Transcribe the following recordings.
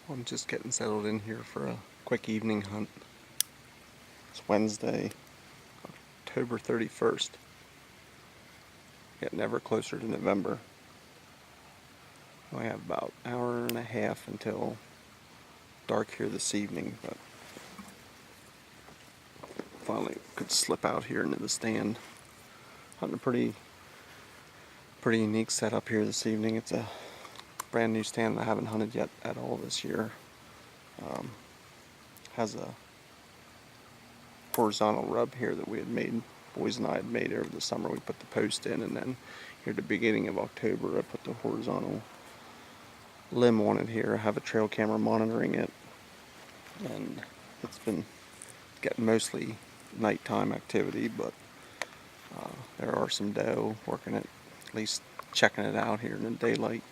I'm just getting settled in here for a quick evening hunt. It's Wednesday, October 31st. Getting ever closer to November. I have about an hour and a half until dark here this evening, but finally could slip out here into the stand. Hunting a pretty unique setup here this evening. It's a brand new stand that I haven't hunted yet at all this year. Has a horizontal rub here that we had made, boys and I had made over the summer. We put the post in, and then here at the beginning of October I put the horizontal limb on it here. I have a trail camera monitoring it, and it's been getting mostly nighttime activity, but there are some doe working it, at least checking it out here in the daylight.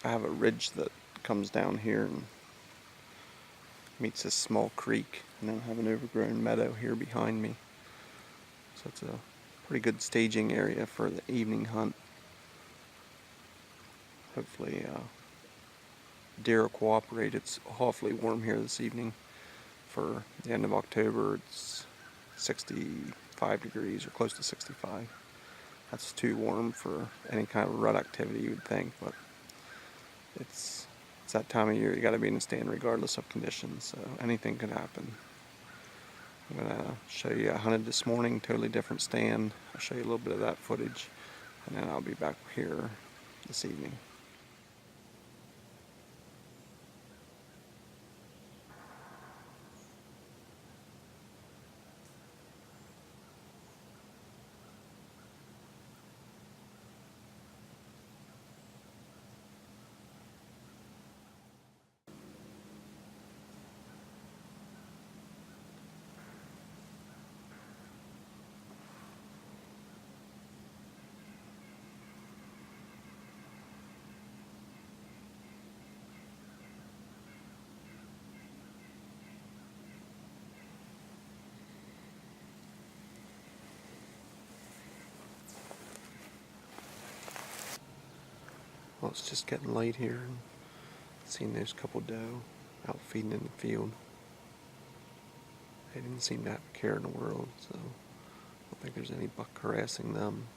I have a ridge that comes down here and meets this small creek, and then I have an overgrown meadow here behind me. So it's a pretty good staging area for the evening hunt. Hopefully deer will cooperate. It's awfully warm here this evening. For the end of October, it's 65 degrees or close to 65. That's too warm for any kind of rut activity, you would think, but it's that time of year you got to be in the stand regardless of conditions, so anything could happen. I'm going to show you, I hunted this morning, totally different stand. I'll show you a little bit of that footage, and then I'll be back here this evening. Well, it's just getting light here, and seeing those couple doe out feeding in the field. They didn't seem to have a care in the world, so I don't think there's any buck harassing them.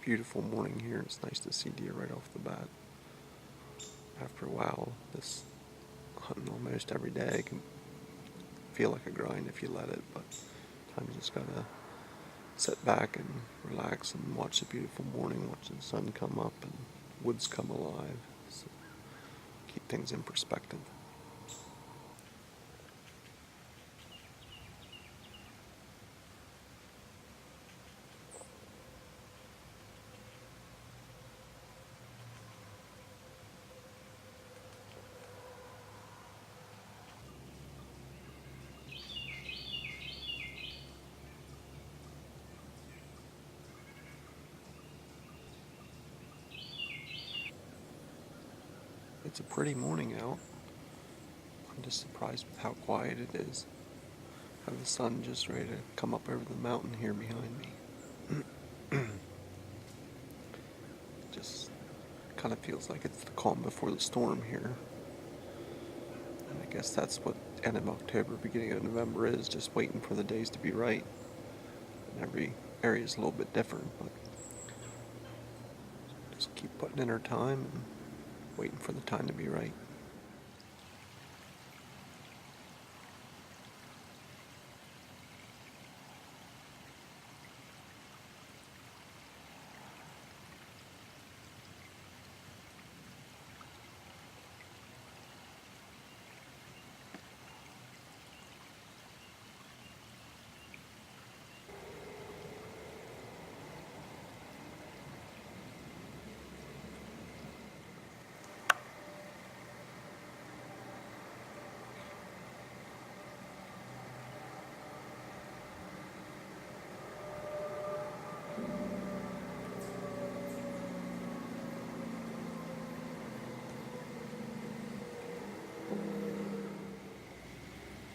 Beautiful morning here. It's nice to see deer right off the bat. After a while, this hunting almost every day can feel like a grind if you let it, but sometimes you just gotta sit back and relax and watch the beautiful morning, watch the sun come up and woods come alive. So keep things in perspective. It's a pretty morning out. I'm just surprised with how quiet it is. Have the sun just ready to come up over the mountain here behind me. Just kind of feels like it's the calm before the storm here. And I guess that's what end of October, beginning of November is, just waiting for the days to be right. And every area is a little bit different, but just keep putting in our time and waiting for the time to be right.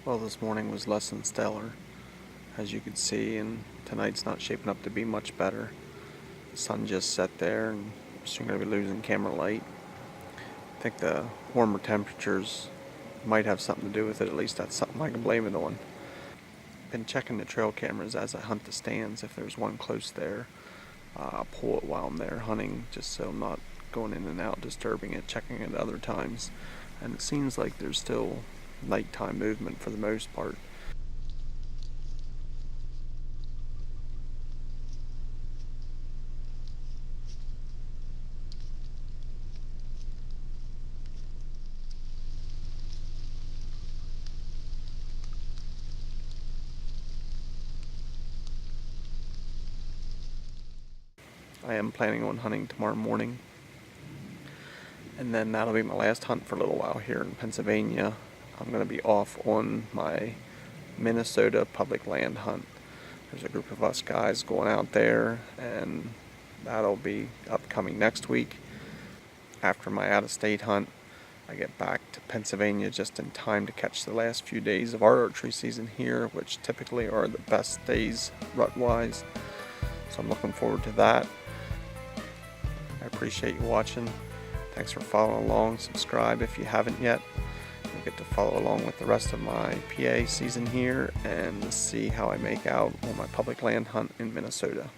Well, this morning was less than stellar, as you can see, and tonight's not shaping up to be much better. The sun just set there, and we're soon going to be losing camera light. I think the warmer temperatures might have something to do with it. At least that's something I can blame it on. Been checking the trail cameras as I hunt the stands. If there's one close there, I'll pull it while I'm there hunting, just so I'm not going in and out, disturbing it, checking it other times. And it seems like there's still nighttime movement for the most part. I am planning on hunting tomorrow morning, and then that'll be my last hunt for a little while here in Pennsylvania. I'm going to be off on my Minnesota public land hunt. There's a group of us guys going out there, and that'll be upcoming next week. After my out-of-state hunt, I get back to Pennsylvania just in time to catch the last few days of our archery season here, which typically are the best days rut-wise. So I'm looking forward to that. I appreciate you watching. Thanks for following along. Subscribe if you haven't yet. You'll get to follow along with the rest of my PA season here and see how I make out on my public land hunt in Minnesota.